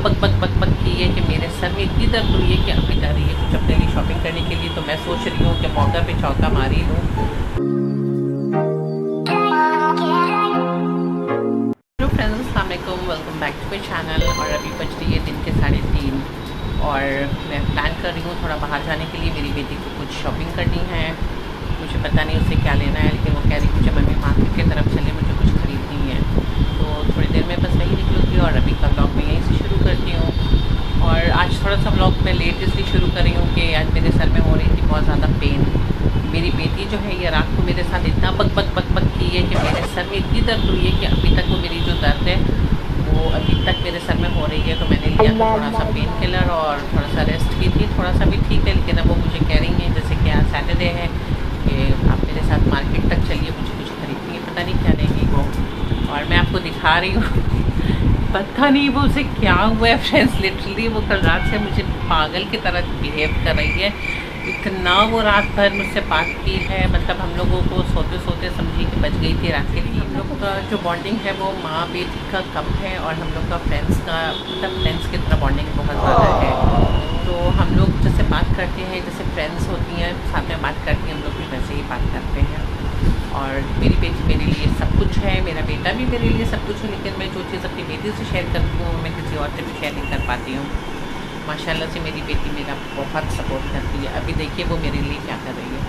बक बक बक बक की है कि मेरे सर में इतनी दर्द हुई है कि अभी जा रही है कुछ अपने लिए शॉपिंग करने के लिए। तो मैं सोच रही हूँ कि मौका पे चौका मारी लूँ। हेलो फ्रेंड्स, अस्सलाम वालेकुम, welcome back to my channel. और अभी बज रही है दिन के 3:30 और मैं प्लान कर रही हूँ थोड़ा बाहर जाने के लिए। मेरी बेटी को कुछ शॉपिंग करनी है, मुझे पता नहीं उसे क्या लेना है, लेकिन वो कह रही मुझे मम्मी मार्केट की तरफ चले, मुझे कुछ खरीदनी है। तो थोड़ी देर में बस वही निकलूँगी और अभी का ब्लॉग मैं यहीं से शुरू करती हूँ। और आज थोड़ा सा ब्लॉग मैं लेट इसलिए शुरू कर रही हूँ कि आज मेरे सर में हो रही थी बहुत ज़्यादा पेन। मेरी बेटी जो है ये रात को मेरे साथ इतना बक बक बक बक की है कि मेरे सर में इतनी दर्द हुई है कि अभी तक वो मेरी जो दर्द है वो अभी तक मेरे सर में हो रही है। तो मैंने लिया था थोड़ा सा पेन किलर और थोड़ा सा रेस्ट की थी, थोड़ा सा भी ठीक है। लेकिन अब वो मुझे कह रही हैं जैसे कि आज सैटरडे है कि आप मेरे साथ मार्केट तक चलिए, मुझे कुछ खरीदनी है। पता नहीं क्या लेंगी वो, और मैं आपको दिखा रही हूँ। पता नहीं वो उसे क्या हुआ है फ्रेंड्स, लिटरली वो कल रात से मुझे पागल की तरह बिहेव कर रही है। इतना वो रात भर मुझसे बात की है, मतलब हम लोगों को सोते सोते समझी कि बच गई थी रात के लिए। हम लोग का जो बॉन्डिंग है वो माँ बेटी का कम है और हम लोग का फ्रेंड्स का मतलब फ्रेंड्स की तरह बॉन्डिंग बहुत ज़्यादा है। तो हम लोग जैसे बात करते हैं, जैसे फ्रेंड्स होती हैं साथ में बात करती हैं, हम लोग भी वैसे ही बात करते हैं। और मेरी बेटी मेरे लिए सब कुछ है, मेरा बेटा भी मेरे लिए सब कुछ है। लेकिन मैं जो चीज़ अपनी बेटी से शेयर करती हूँ मैं किसी और से भी शेयर नहीं कर पाती हूँ। माशाल्लाह से मेरी बेटी मेरा बहुत सपोर्ट करती है। अभी देखिए वो मेरे लिए क्या कर रही है।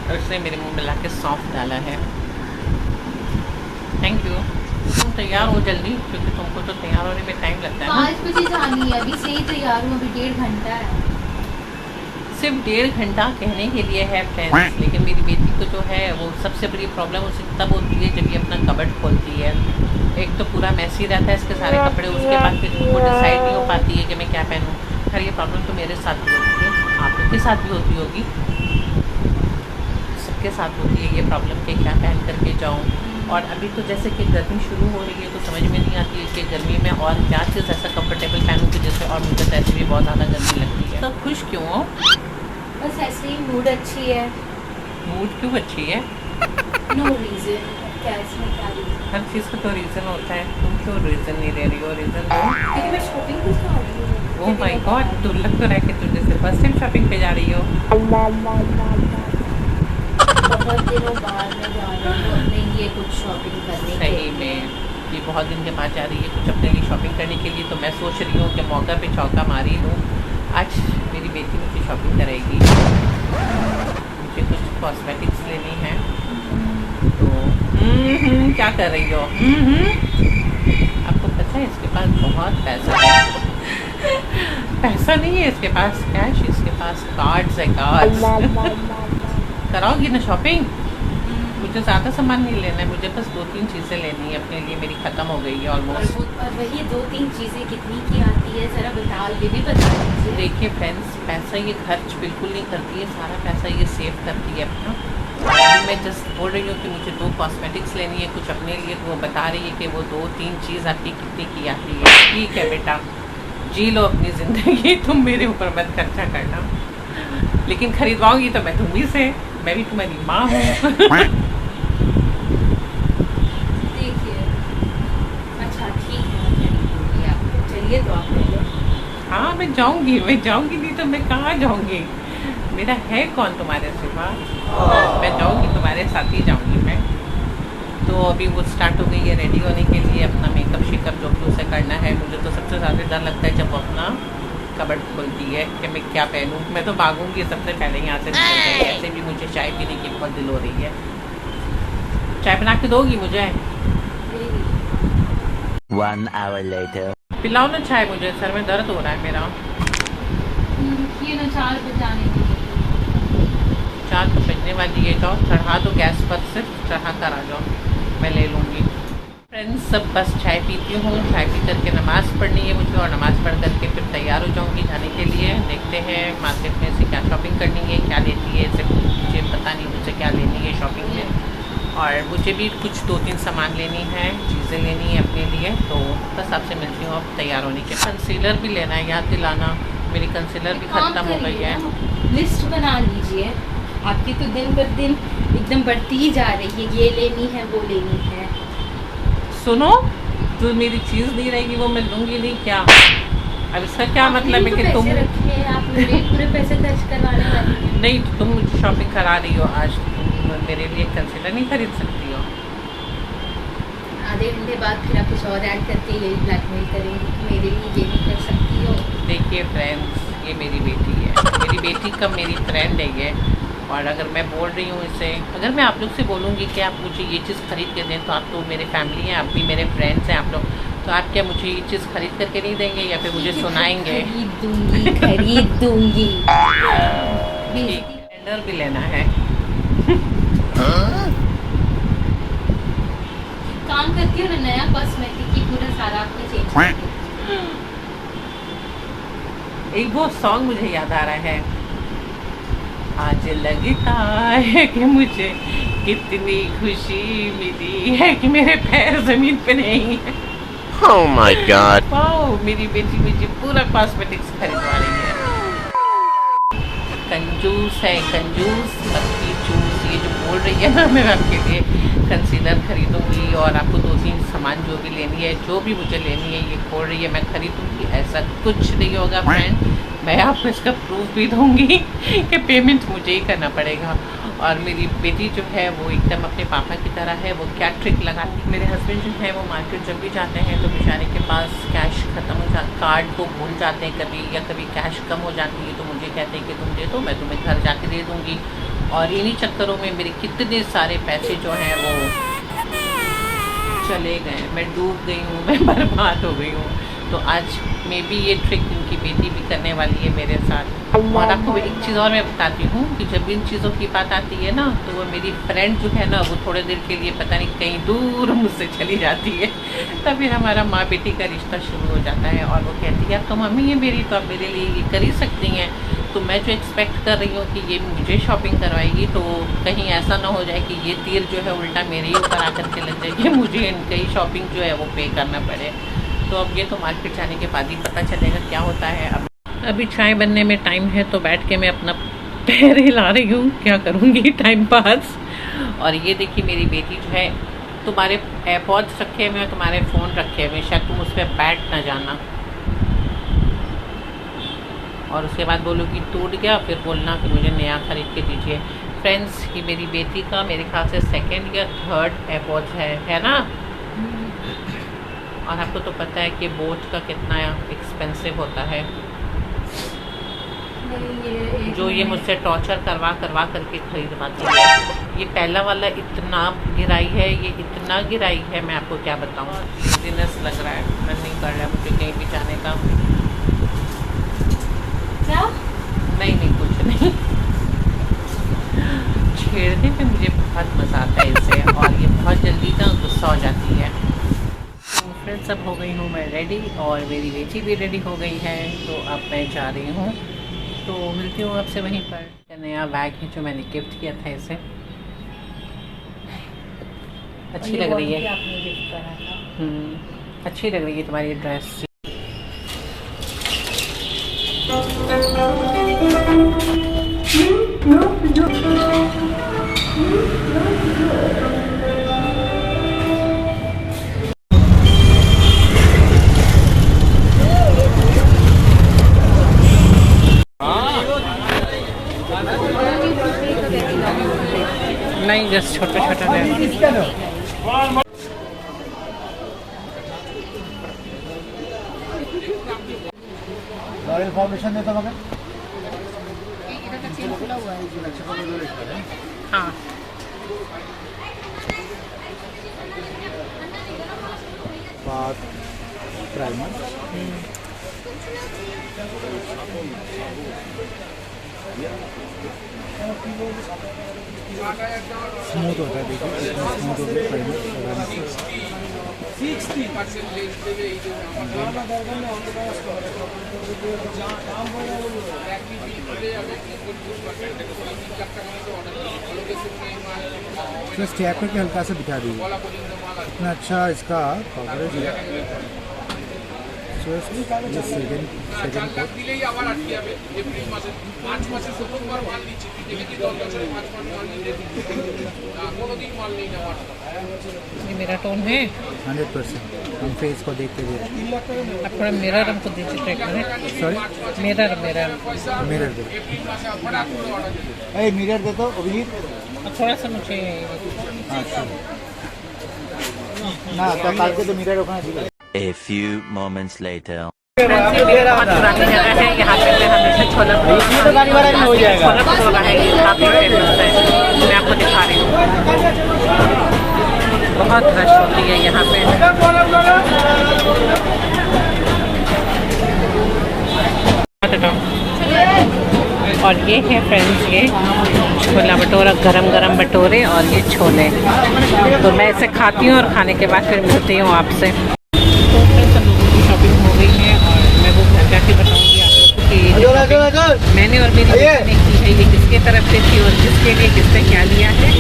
और उसने मेरे मुंह में लाके सौंफ डाला है। Thank you. तुम तैयार हो जल्दी, क्योंकि तुमको तो तैयार होने में टाइम लगता है ना। 5 बजे जानी है, अभी से ही तैयार हूँ, अभी 1.5 घंटा है। सिर्फ 1.5 घंटा कहने के लिए है फ्रेंड्स, लेकिन मेरी बेटी को जो है वो सबसे बड़ी प्रॉब्लम उसे तब होती है जब ये अपना कबर्ड खोलती है। एक तो पूरा मैसी रहता है इसके सारे कपड़े, उसके बाद फिर वो डिसाइड नहीं हो पाती है कि मैं क्या पहनूं। खैर ये प्रॉब्लम तो मेरे साथ भी होती है, आप लोग के साथ भी होती होगी, सबके साथ होती है ये प्रॉब्लम कि क्या पहन करके जाऊँ। और अभी तो जैसे कि गर्मी शुरू हो रही है तो समझ में नहीं आती है कि गर्मी में और क्या चीज़ ऐसा कंफर्टेबल पहनूँ कि जैसे, और मुझे तो ऐसे भी बहुत ज़्यादा गर्मी लगती है। तो खुश क्यों हो? बस ऐसे ही मूड अच्छी है। मूड क्यों अच्छी है? नो रीजन, क्या इसमें क्या रीजन? हर चीज़ का तो रीज़न होता है, तुम क्यों रीज़न नहीं दे रही हो? रीज़न दो। क्योंकि मैं शॉपिंग भी जा रही हूँ। ओह माय गॉड, तो लग तो रहा है कि तुम जैसे फर्स्ट टाइम शॉपिंग पे जा रही हो। बहुत दिनों बाद मैं जा रही हूँ अपने लिए कुछ शॉपिंग करने के सही में ये बहुत दिन के बाद जा रही है कुछ अपने लिए शॉपिंग करने के लिए। तो मैं सोच रही हूँ कि मौका पे चौका मारी लूँ। आज मेरी बेटी मुझे शॉपिंग करेगी, मुझे कुछ कॉस्मेटिक्स लेनी है। तो क्या कर रही हो? आपको पता है इसके पास बहुत पैसा है। पैसा नहीं है इसके पास, कैश, इसके पास कार्ड्स है, कार्ड्स। कराओगी ना शॉपिंग? मुझे ज़्यादा सामान नहीं लेना है, मुझे बस 2-3 चीज़ें लेनी है अपने लिए, मेरी ख़त्म हो गई है ऑलमोस्ट। और वही 2-3 चीज़ें कितनी की आती है, ज़रा बता, ये भी बता दीजिए। देखिए फ्रेंड्स, पैसा ये खर्च बिल्कुल नहीं करती है, सारा पैसा ये सेव करती है अपना। अभी मैं जस्ट बोल रही हूँ कि मुझे 2 कॉस्मेटिक्स लेनी है कुछ अपने लिए, तो वो बता रही है कि वो 2-3 चीज़ आपकी कितनी की आती है। ठीक है बेटा, जी लो अपनी ज़िंदगी, तुम मेरे ऊपर मत खर्चा करना, लेकिन खरीदवाऊँगी तो मैं तुम्ही से, मैं भी तुम्हारी माँ हूँ। देखिए, अच्छा ठीक है, चलिए तो आप पहले। हाँ मैं जाऊँगी नहीं तो मैं कहाँ जाऊँगी? मेरा है कौन तुम्हारे सिवा? मैं जाऊँगी, तुम्हारे साथ ही जाऊँगी मैं। तो अभी वो स्टार्ट हो गई है रेडी होने के लिए, अपना मेकअप शेकअप जो भी उसे करना है। मुझे तो सबसे ज़्यादा डर लगता है जब वो अपना कबर्ड खोलती है कि मैं क्या पहनूँ। मैं तो भागूंगी सबसे पहले यहाँ से निकल जाएगी। ऐसे भी मुझे चाय पीने की बहुत दिल हो रही है। चाय बना के दोगी मुझे? 1 hour later. पिलाओ ना चाय, मुझे सर में दर्द हो रहा है मेरा। ये ना 4 बजाने की। 4 तो बजने वाली है, जाओ चढ़ा दो गैस पर, सिर्फ चढ़ा कर आ जाओ, मैं ले लूँगी। फ्रेंड्स सब बस चाय पीती हूँ, चाय पी करके नमाज़ पढ़नी है मुझे, और नमाज़ पढ़ करके फिर तैयार हो जाऊँगी जाने के लिए। देखते हैं मार्केट में से क्या शॉपिंग करनी है, क्या लेती है, इसे मुझे पता नहीं मुझे क्या लेनी है शॉपिंग में। और मुझे भी कुछ 2-3 सामान लेनी है, चीज़ें लेनी है अपने लिए। तो बस आपसे मिलती हूँ अब तैयार होने के। कंसीलर भी लेना है, याद दिलाना, मेरी कंसीलर भी ख़त्म हो गई है। लिस्ट बना लीजिए, आपकी तो दिन पर दिन एकदम बढ़ती ही जा रही है, ये लेनी है वो लेनी है। सुनो, तो मेरी चीज़ नहीं रहेगी वो मैं लूँगी नहीं क्या? अब इसका क्या मतलब है कि तुम आप मेरे पूरे पैसे खर्च करवाने वाली हैं। नहीं, तुम मुझे शॉपिंग करा रही हो आज, तुम मेरे लिए कंसीडर नहीं खरीद सकती हो? आधे घंटे बाद फिर आप कुछ और ऐड करके यही ब्लैकमेल करेंगे कि मेरे लिए ये नहीं कर सकती हो। देखिए फ्रेंड्स, ये मेरी बेटी है, मेरी बेटी का मेरी फ्रेंड है ये। और अगर मैं बोल रही हूँ इसे, अगर मैं आप लोग से बोलूँगी कि आप मुझे ये चीज़ खरीद के दें, तो आप तो मेरे फैमिली हैं, आप भी मेरे फ्रेंड्स हैं आप लोग, तो आप क्या मुझे ये चीज़ खरीद करके नहीं देंगे या फिर मुझे सुनाएंगे? खरीद दूंगी, खरीद दूंगी। ब्लेंडर भी लेना है। काम करती हूँ ना, नया कॉस्मेटिक की पूरा सारा आपने चेंज कर दिया। एक वो सॉन्ग मुझे याद आ रहा है, आज लगता है कि मुझे कितनी खुशी मिली है कि मेरे पैर जमीन पे नहीं है। Oh my god. वाओ, मेरी बेटी मुझे पूरा कॉस्मेटिक्स खरीदवा रही है। कंजूस है, कंजूस मक्खी चूस, ये जो बोल रही है ना, मैं आपके लिए कंसीलर खरीदूंगी और आपको 2-3 सामान जो भी लेनी है, जो भी मुझे लेनी है, ये बोल रही है मैं खरीदूंगी। ऐसा कुछ नहीं होगा फ्रेंड, मैं आपको इसका प्रूफ भी दूंगी कि पेमेंट मुझे ही करना पड़ेगा। और मेरी बेटी जो है वो एकदम अपने पापा की तरह है, वो क्या ट्रिक लगाती है। मेरे हस्बैंड जो है वो मार्केट जब भी जाते हैं तो बेचारे के पास कैश ख़त्म हो जाता, कार्ड को भूल जाते हैं कभी, या कभी कैश कम हो जाती है तो मुझे कहते हैं कि तुम दे दो, मैं तुम्हें घर जाके दे दूँगी। और इन्हीं चक्करों में मेरे कितने सारे पैसे जो हैं वो चले गए, मैं डूब गई हूँ, मैं बर्बाद हो गई हूँ। तो आज मे बी ये ट्रिक उनकी बेटी भी करने वाली है मेरे साथ। और आपको एक चीज़ और मैं बताती हूँ कि जब इन चीज़ों की बात आती है ना, तो वो मेरी फ्रेंड जो है ना, वो थोड़े देर के लिए पता नहीं कहीं दूर मुझसे चली जाती है, तब फिर हमारा माँ बेटी का रिश्ता शुरू हो जाता है। और वो कहती है अब तो मम्मी है मेरी, तो आप मेरे लिए ये कर ही सकती हैं। तो मैं जो एक्सपेक्ट कर रही हूँ कि ये मुझे शॉपिंग करवाएगी, तो कहीं ऐसा ना हो जाए कि ये तीर जो है उल्टा मेरे ही ऊपर आकर के लग जाए कि मुझे इनकी शॉपिंग जो है वो पे करना पड़े। तो अब ये तो मार्केट जाने के बाद ही पता चलेगा क्या होता है। अभी चाय बनने में टाइम है, तो बैठ के मैं अपना पैर हिला रही हूँ, क्या करूँगी टाइम पास। और ये देखिए मेरी बेटी जो है, तुम्हारे एयरपॉड्स रखे हुए हैं, तुम्हारे फ़ोन रखे हुए, शायद तुम उस पर बैठ ना जाना। और उसके बाद बोलोगी टूट गया, फिर बोलना कि मुझे नया ख़रीद के दीजिए। फ्रेंड्स, ये मेरी बेटी का मेरे ख्याल से 2nd या 3rd एयरपॉड्स है ना। और आपको तो पता है कि बोट का कितना एक्सपेंसिव होता है। जो ये मुझसे टॉर्चर करवा करके खरीदवाती है। ये पहला वाला इतना गिराई है, ये इतना गिराई है, मैं आपको क्या बताऊँ। बिजनेस लग रहा है, मन नहीं कर रहा है मुझे कहीं भी जाने का। क्या? नहीं कुछ नहीं। छेड़ने में मुझे बहुत मज़ा आता है इसे, और ये बहुत जल्दी ना गुस्सा हो जाती है। फ्रेंड्स, अब हो गई हूँ मैं रेडी, और मेरी बेटी भी रेडी हो गई है, तो अब मैं जा रही हूँ। तो मिलती हूँ आपसे वहीं पर। नया बैग है जो मैंने गिफ्ट किया था इसे, अच्छी लग रही है। आपने गिफ्ट करा था। अच्छी लग रही है तुम्हारी ड्रेस। नहीं, जस्ट छोटे इन्फॉर्मेशन देता मगर हाँ। बात प्राइमर स्मूथ होता है, देखिए कितना स्मूथ होता है प्राइमर लगाने से। स्टैप करके हल्का सा दिखा दीजिए, इतना अच्छा इसका कवरेज है। seriously, just second coat. দিলেই আবার আটকে যাবে এপ্রিল মাসে 5 মাসে 70বার মাল দিচ্ছি তুই দেখে কি 10 বছরে 5 মাস মাল নিয়ে কোনোদিন মাল নেই না ये मेरा टोन है 100%. हम फेस को देख के भी आप थोड़ा मिरर हमको दीजिए चेक करें सॉरी मिरर मिरर मिरर दे. ए मिरर दे तो अभिजीत. थोड़ा सा मुझे हाँ sure. ना तो कल के तो मिरर ओखाने दिला. A few moments later. बहुत पुरानी जगह है यहाँ पे मैं हमेशा छोला भटूरा है काफ़ी फेमस है मैं आपको दिखा रही हूँ बहुत रश होती है यहाँ पे और ये है फ्रेंड्स ये छोला भटूरा गरम गरम भटूरे और ये छोले तो मैं इसे खाती हूँ और खाने के बाद फिर मिलती हूँ आपसे तो फ्रेंड्स हम लोगों की शॉपिंग हो गई है और मैं वो घर जाके बताऊँगी आप लोगों को कि मैंने और मेरी बेटी ने की है ये किसके तरफ से थी और किसके लिए किसने क्या लिया है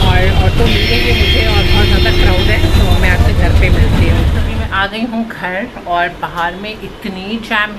और ऑटो मिल गई है मुझे और बहुत ज़्यादा क्राउड है तो मैं आपसे घर पे मिलती हूँ अभी मैं आ गई हूँ घर और बाहर में इतनी जैम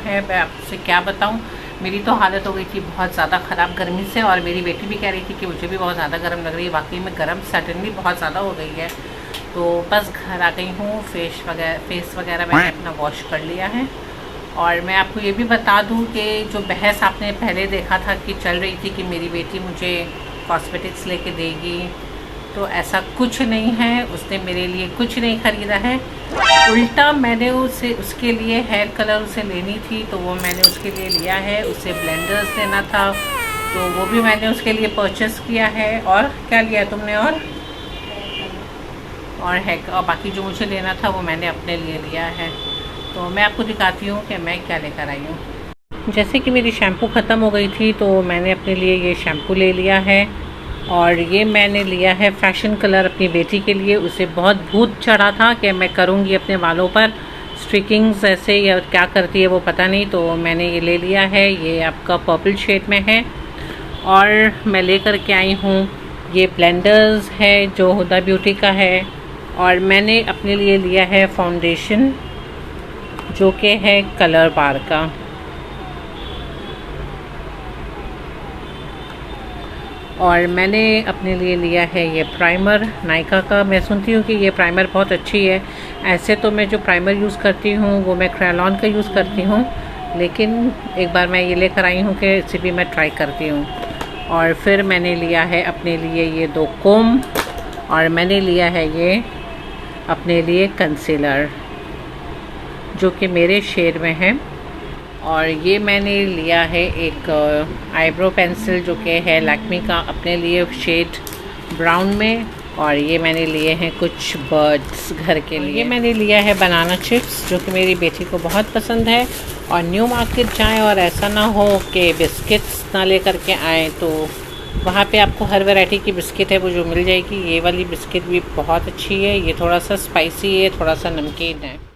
है मैं आपसे क्या बताऊँ मेरी तो हालत हो गई थी बहुत ज़्यादा ख़राब गर्मी से और मेरी बेटी भी कह रही थी कि मुझे भी बहुत ज़्यादा गर्म लग रही है वाकई में गर्म सडनली बहुत ज़्यादा हो गई है तो बस घर आ गई हूँ फेस वगैरह मैंने अपना वॉश कर लिया है और मैं आपको ये भी बता दूँ कि जो बहस आपने पहले देखा था कि चल रही थी कि मेरी बेटी मुझे कॉस्मेटिक्स लेके देगी तो ऐसा कुछ नहीं है उसने मेरे लिए कुछ नहीं ख़रीदा है उल्टा मैंने उसके लिए हेयर कलर उसे लेनी थी तो वो मैंने उसके लिए लिया है उसे ब्लेंडर्स लेना था तो वो भी मैंने उसके लिए परचेस किया है और क्या लिया तुमने और बाकी जो मुझे लेना था वो मैंने अपने लिए लिया है तो मैं आपको दिखाती हूँ कि मैं क्या लेकर आई हूँ जैसे कि मेरी शैम्पू ख़त्म हो गई थी तो मैंने अपने लिए ये शैम्पू ले लिया है और ये मैंने लिया है फैशन कलर अपनी बेटी के लिए उसे बहुत भूत चढ़ा था कि मैं करूँगी अपने बालों पर स्ट्रिकिंग्स ऐसे या क्या करती है वो पता नहीं तो मैंने ये ले लिया है ये आपका पर्पल शेड में है और मैं लेकर के आई हूँ ये ब्लेंडर्स है जो हुदा ब्यूटी का है और मैंने अपने लिए लिया है फाउंडेशन जो कि है कलर बार का और मैंने अपने लिए लिया है ये प्राइमर नायका का मैं सुनती हूँ कि ये प्राइमर बहुत अच्छी है ऐसे तो मैं जो प्राइमर यूज़ करती हूँ वो मैं क्रेलॉन का यूज़ करती हूँ लेकिन एक बार मैं ये लेकर आई हूँ कि इसे भी मैं ट्राई करती हूँ और फिर मैंने लिया है अपने लिए ये 2 कोम और मैंने लिया है ये अपने लिए कंसीलर जो कि मेरे शेड में है और ये मैंने लिया है एक आईब्रो पेंसिल जो कि है लैक्मी का अपने लिए शेड ब्राउन में और ये मैंने लिए हैं कुछ बर्ड्स घर के लिए ये मैंने लिया है बनाना चिप्स जो कि मेरी बेटी को बहुत पसंद है और न्यू मार्केट जाएं और ऐसा ना हो कि बिस्किट्स ना लेकर के आएँ तो वहाँ पे आपको हर वैरायटी की बिस्किट है वो जो मिल जाएगी ये वाली बिस्किट भी बहुत अच्छी है ये थोड़ा सा स्पाइसी है थोड़ा सा नमकीन है